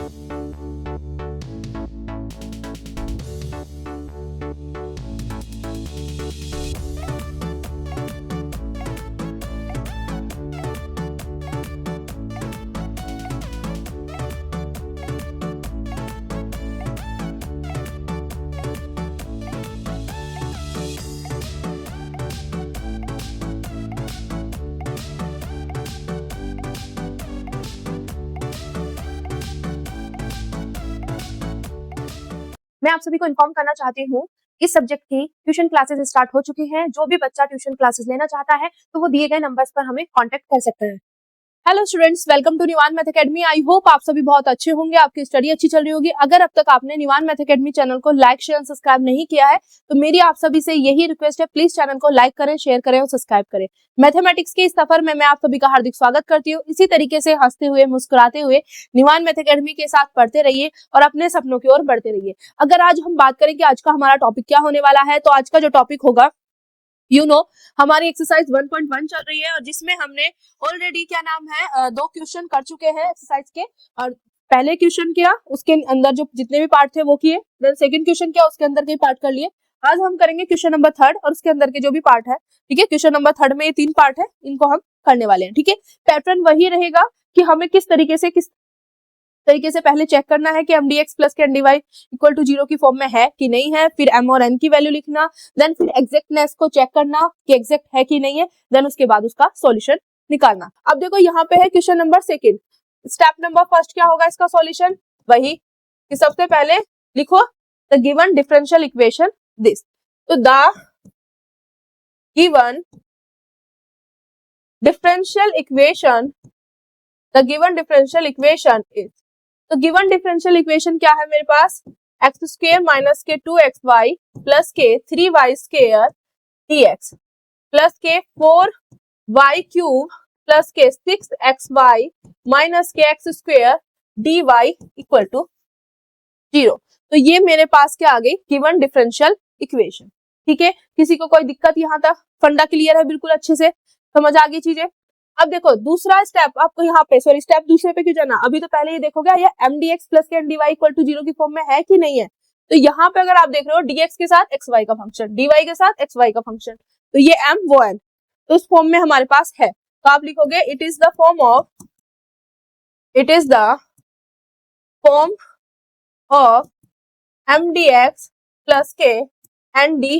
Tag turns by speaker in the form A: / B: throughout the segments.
A: मैं आप सभी को इन्फॉर्म करना चाहती हूँ, इस सब्जेक्ट की ट्यूशन क्लासेस स्टार्ट हो चुकी हैं। जो भी बच्चा ट्यूशन क्लासेस लेना चाहता है तो वो दिए गए नंबर्स पर हमें कांटेक्ट कर सकता है। Hello students, welcome to Nivan math academy. I hope आप सभी बहुत अच्छे होंगे, आपकी स्टडी अच्छी चल रही होगी। अगर अब तक आपने निवान मैथ एकेडमी चैनल को लाइक शेयर और सब्सक्राइब नहीं किया है तो मेरी आप सभी से यही रिक्वेस्ट है, प्लीज चैनल को लाइक करें, शेयर करें और सब्सक्राइब करें। मैथमेटिक्स के इस सफर में मैं आप सभी का हार्दिक स्वागत करती हूँ। इसी तरीके से हंसते हुए मुस्कुराते हुए निवान मैथ एकेडमी के साथ पढ़ते रहिए और अपने सपनों की ओर बढ़ते रहिए। अगर आज हम बात करें कि आज का हमारा टॉपिक क्या होने वाला है, तो आज का जो टॉपिक होगा हमारी एक्सरसाइज 1.1 चल रही है और जिसमें हमने ऑलरेडी क्या नाम है 2 क्वेश्चन कर चुके हैं एक्सरसाइज के। और पहले क्वेश्चन किया, उसके अंदर जो जितने भी पार्ट थे वो किए, देन सेकंड क्वेश्चन किया, उसके अंदर के पार्ट कर लिए। आज हम करेंगे क्वेश्चन नंबर 3 और उसके अंदर के जो भी पार्ट है। ठीक है, क्वेश्चन नंबर 3 में ये 3 पार्ट है, इनको हम करने वाले हैं। ठीक है, पैटर्न वही रहेगा कि हमें किस तरीके से पहले चेक करना है कि mdx प्लस के ndy इक्वल टू 0 की फॉर्म में है कि नहीं है, फिर m और n की वैल्यू लिखना, देन फिर एग्जैक्टनेस को चेक करना कि एग्जैक्ट है कि नहीं है, देन उसके बाद उसका सॉल्यूशन निकालना। अब देखो यहाँ पे है क्वेश्चन नंबर 2। स्टेप नंबर 1 क्या होगा इसका सॉल्यूशन? वही कि सबसे पहले लिखो the given differential equation this. तो the given differential equation is, तो गिवन डिफरेंशियल इक्वेशन क्या है मेरे पास? एक्स स्क्वायर माइनस के 2xy प्लस के 3y स्क्वायर dx प्लस के 4y क्यूब प्लस के 6xy minus k x square dy equal to 0। तो ये मेरे पास क्या आ गई? Given differential equation. ठीक है, किसी को कोई दिक्कत यहाँ तक? फंडा क्लियर है बिल्कुल अच्छे से, समझ आ गई चीजें। अब देखो दूसरा स्टेप आपको यहाँ पे, सॉरी स्टेप दूसरे पे क्यों जाना, अभी तो पहले ये देखोगे ये mdx प्लस के ndy इक्वल टू 0 की फॉर्म में है कि नहीं है। तो यहाँ पे अगर आप देख रहे हो dx के साथ xy का फंक्शन, dy के साथ xy का फंक्शन, तो ये m वो n, तो उस फॉर्म में हमारे पास है। तो आप लिखोगे it is the form of mdx plus के ndy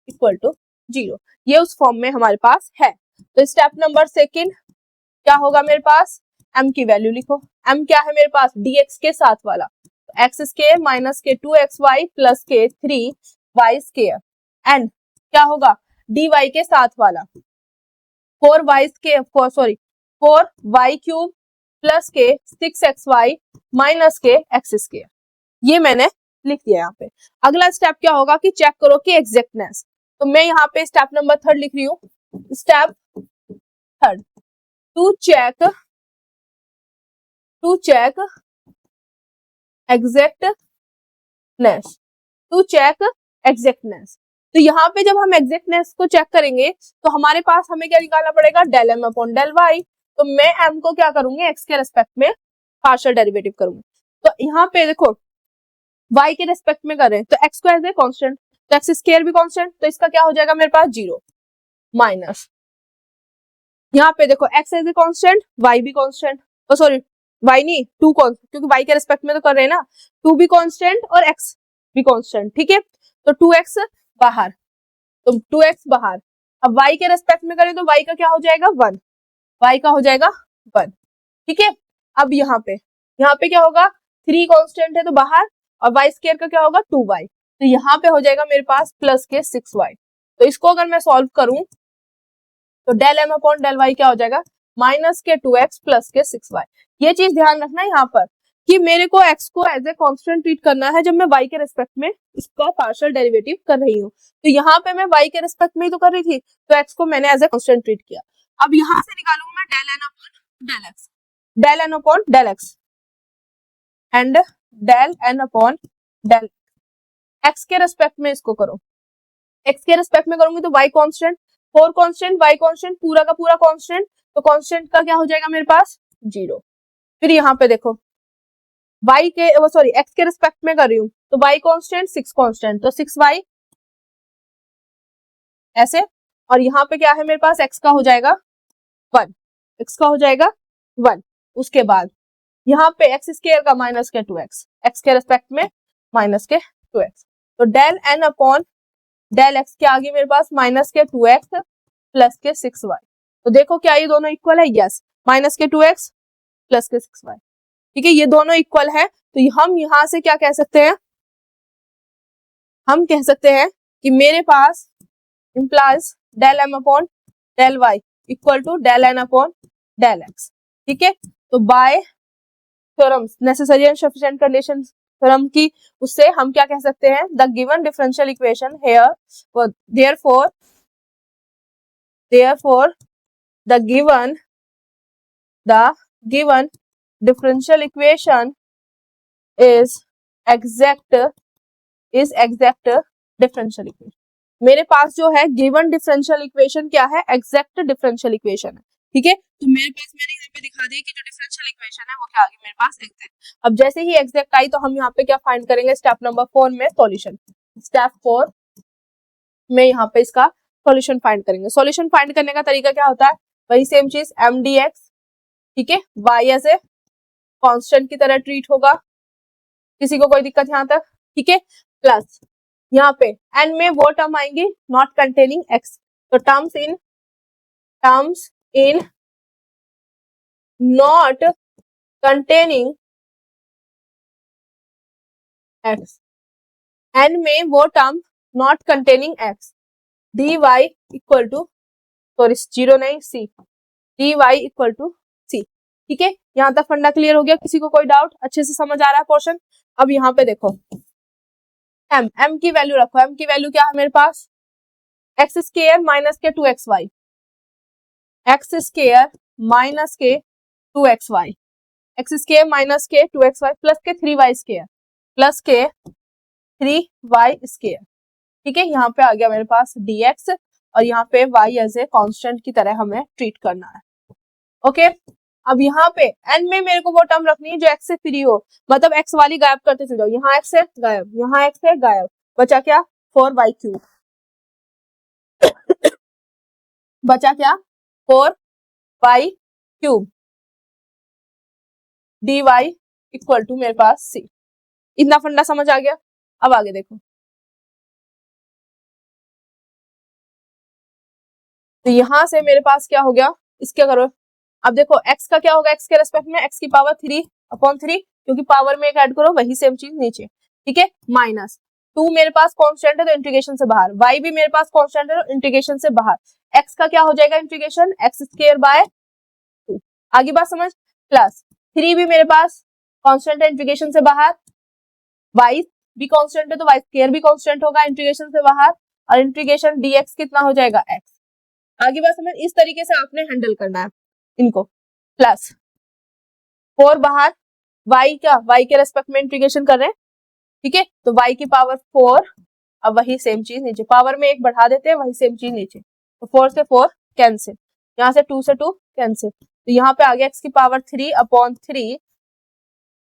A: इक्वल टू 0, ये उस फॉर्म में हमारे पास है। तो स्टेप नंबर 2 क्या होगा मेरे पास? m की वैल्यू लिखो। m क्या है मेरे पास? dx के साथ वाला, तो एक्स स्क्वायर माइनस के 2xy प्लस के 3y स्क्वायर, n क्या होगा? dy के साथ वाला 4y क्यूब प्लस के 6xy minus k x square, ये मैंने लिख दिया यहाँ पे। अगला स्टेप क्या होगा कि चेक करो कि एग्जैक्टनेस। तो मैं यहाँ पे स्टेप नंबर 3 लिख रही हूँ। Step 3 to check exactness. तो यहाँ पे जब हम एग्जैक्टनेस को चेक करेंगे तो हमारे पास हमें क्या निकालना पड़ेगा? Del m upon del y। तो मैं m को क्या करूंगी? x के रेस्पेक्ट में पार्शियल डेरिवेटिव करूंगी। तो यहाँ पे देखो y के रेस्पेक्ट में करें तो x को एज ए कांस्टेंट, तो x स्क्वायर भी कांस्टेंट, तो इसका क्या हो जाएगा मेरे पास? 0 माइनस, यहाँ पे देखो x as a constant, y भी कांस्टेंट, सॉरी y नहीं 2 कांस्टेंट, क्योंकि y के रेस्पेक्ट में तो कर रहे हैं ना, 2 भी कांस्टेंट और x भी कांस्टेंट। ठीक है, तो 2x बाहर, तो 2x बाहर। अब y के रेस्पेक्ट में करें तो y का क्या हो जाएगा? 1, y का हो जाएगा 1। ठीक है, अब यहाँ पे क्या होगा? 3 कांस्टेंट है तो बाहर, और y स्क्वायर का क्या होगा? 2y, तो यहाँ पे हो जाएगा मेरे पास प्लस के 6y। तो इसको अगर मैं सॉल्व करूं तो del m upon del y क्या हो जाएगा? माइनस के 2x प्लस के 6y। ये चीज ध्यान रखना यहाँ पर कि मेरे को x को एज ए कांस्टेंट ट्रीट करना है जब मैं y के रेस्पेक्ट में इसका पार्शियल डेरिवेटिव कर रही हूँ। तो यहाँ पे मैं y के रेस्पेक्ट में ही तो कर रही थी, तो x को मैंने एज ए कांस्टेंट ट्रीट किया। अब यहाँ से निकालूंगा मैं del n upon del x and del n upon del x के रेस्पेक्ट में इसको करो। x के रेस्पेक्ट में करूंगी तो y constant, 4 constant, y constant, पूरा का पूरा कांस्टेंट, तो कांस्टेंट का क्या हो जाएगा मेरे पास? 0। फिर यहाँ पे देखो y के सॉरी x के रिस्पेक्ट में कर रही हूँ, तो y कांस्टेंट 6 कांस्टेंट, तो 6y ऐसे, और यहाँ पे क्या है मेरे पास x का हो जाएगा 1, x का हो जाएगा 1। उसके बाद यहाँ पे x स्क्वायर का माइनस के 2x, x के रिस्पेक्ट में माइनस के 2x, तो del n upon del x के आगे मेरे पास माइनस के 2x प्लस के 6y। तो देखो क्या ये दोनों इक्वल है? Yes, minus k 2x plus के 6y, ठीक है, ये दोनों इक्वल है। तो हम यहां से क्या कह सकते हैं? हम कह सकते हैं कि मेरे पास implies del m upon del y equal to del n upon del x, ठीक है। तो by theorems, necessary and sufficient condition theorem की उससे हम क्या कह सकते हैं? The given differential equation here, therefore the given differential equation is exact differential equation। मेरे पास जो है गिवन डिफरेंशियल इक्वेशन क्या है? एग्जैक्ट डिफरेंशियल इक्वेशन है, ठीक है। तो मेरे पास मैंने यहाँ पे दिखा दी कि जो डिफरेंशियल इक्वेशन है वो क्या आ गई मेरे पास? एग्जैक्ट। अब जैसे ही एग्जैक्ट आई तो हम यहाँ पे क्या फाइंड करेंगे? स्टेप नंबर 4 में सॉल्यूशन, स्टेप 4 में यहाँ पे इसका सॉल्यूशन फाइंड करेंगे। सॉल्यूशन फाइंड करने का तरीका क्या होता है? वही सेम चीज mdx, ठीक है, y एज ए कांस्टेंट की तरह ट्रीट होगा, किसी को कोई दिक्कत यहाँ तक? ठीक है, प्लस यहाँ पे n में वो टर्म आएंगी नॉट कंटेनिंग x, तो terms in not containing x, n में वो term not containing x, dy equal to, sorry 0 नहीं c, dy equal to c, ठीक है। यहाँ तक फंडा क्लियर हो गया? किसी को कोई डाउट? अच्छे से समझ आ रहा है पोर्शन? अब यहाँ पे देखो m की वैल्यू रखो, m की वैल्यू क्या है मेरे पास? x स्क्वायर माइनस के 2xy, x स्क्वायर माइनस के 2xy, x स्क्वायर माइनस के 2xy प्लस के 3y स्क्वायर प्लस के 3y स्क्वायर, ठीक है। यहाँ पे आ गया मेरे पास dx, और यहाँ पे y एज ए कांस्टेंट की तरह हमें ट्रीट करना है, ओके। अब यहाँ पे n में मेरे को वो टर्म रखनी है जो x से फ्री हो, मतलब x वाली गायब करते चले जाओ, यहाँ x है गायब, यहाँ x है गायब, बचा क्या? 4y क्यूब, बचा क्या? 4y cube, dy equal to मेरे पास c। इतना फंडा समझ आ गया? अब आगे देखो, तो यहां से मेरे पास क्या हो गया? इसके करो, अब देखो x का क्या होगा? x के रेस्पेक्ट में x की पावर 3 अपॉन 3, क्योंकि पावर में एक ऐड करो वही सेम चीज नीचे, ठीक है। माइनस 2 मेरे पास कांस्टेंट है तो इंटीग्रेशन से बाहर, y भी मेरे पास कांस्टेंट है तो इंटीग्रेशन से बाहर, x का क्या हो जाएगा? इंटीग्रेशन x स्क्वायर बाय 2, आगे बात समझ। प्लस 3 भी मेरे पास कांस्टेंट है इंटीग्रेशन से बाहर, y भी कांस्टेंट है तो y स्क्वायर भी कांस्टेंट होगा इंटीग्रेशन से बाहर, और इंटीग्रेशन dx कितना हो जाएगा? x। आगे बात समझ, इस तरीके से आपने हैंडल करना है इनको। प्लस 4 बाहर, y का y के रेस्पेक्ट में इंटीग्रेशन कर रहे हैं, ठीक है, तो y की पावर 4, अब वही सेम चीज नीचे, पावर में एक बढ़ा देते हैं वही सेम चीज नीचे, तो 4 से 4 कैंसिल, यहाँ से 2 से 2 कैंसिल, तो यहाँ पे आ गया x की power 3 upon 3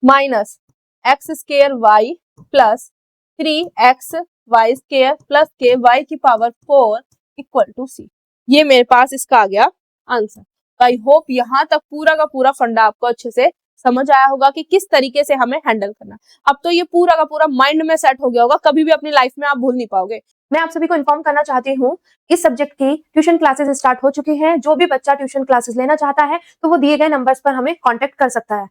A: minus x square y plus 3x y square plus के y की पावर 4 इक्वल टू c। ये मेरे पास इसका आ गया आंसर। आई होप यहाँ तक पूरा का पूरा फंडा आपको अच्छे से समझ आया होगा कि किस तरीके से हमें हैंडल करना। अब तो ये पूरा का पूरा माइंड में सेट हो गया होगा, कभी भी अपनी लाइफ में आप भूल नहीं पाओगे। मैं आप सभी को इन्फॉर्म करना चाहती हूँ, इस सब्जेक्ट की ट्यूशन क्लासेस स्टार्ट हो चुकी हैं। जो भी बच्चा ट्यूशन क्लासेस लेना चाहता है तो वो दिए गए नंबर्स पर हमें कॉन्टेक्ट कर सकता है।